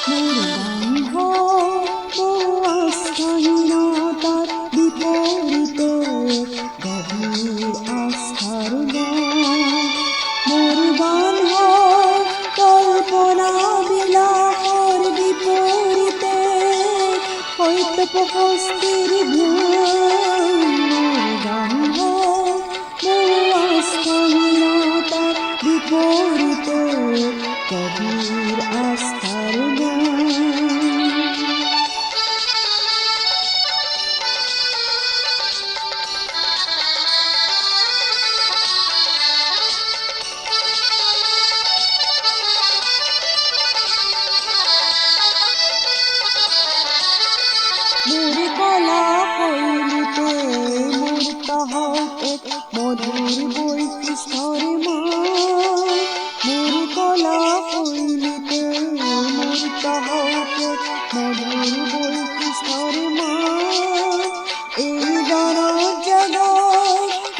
মোর গান আস্থাহীনতার বিপরীতে গভীর আস্থার গান। মোর গান কল্পনা বিলাসের বিপরীতে হয়তো প্রশস্তির ধ্যান। মোর গান আস্থাহীনতার বিপরীতে গভীর আস্থার গান। মোর কলা হইলিতে মূর্ত হতে মধুর বৈশিষ্ট্যর মান। মোর কলা হইলিতে মূর্ত হতে মধুর বৈশিষ্ট্যর মান। এই জনজগৎ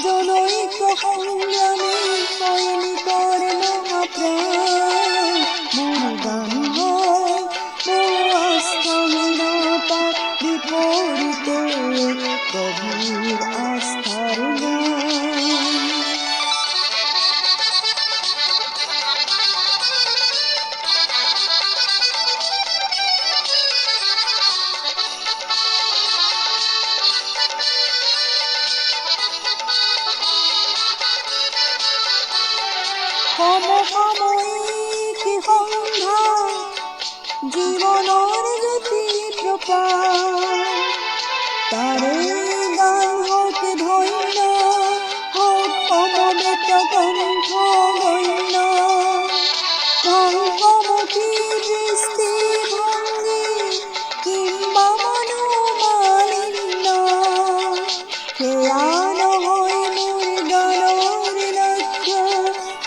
জনৈক সংগ্রামী সৈনিকর মহাপ্রাণ। মোর গান আস্থাহীনতার বিপরীতে গভীর আস্থার গান। সমসাময়িক সন্ধ্যা জীবনের জ্যোতি প্রকাশ। তারে গান হোক ধন্য, হোক সমবেত কণ্ঠ গণ্য। ভাঙ্গমুখী দৃষ্টি ভঙ্গি কিংবা মনোমালিন্য, খেয়াল হয় মোর গানের লক্ষ্য,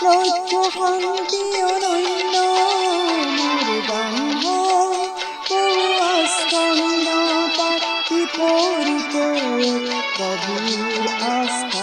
লক্ষ্য শান্তি অনন্য। মোর গান আস্থাহীনতার বিপরীতে গভীর আস্থা।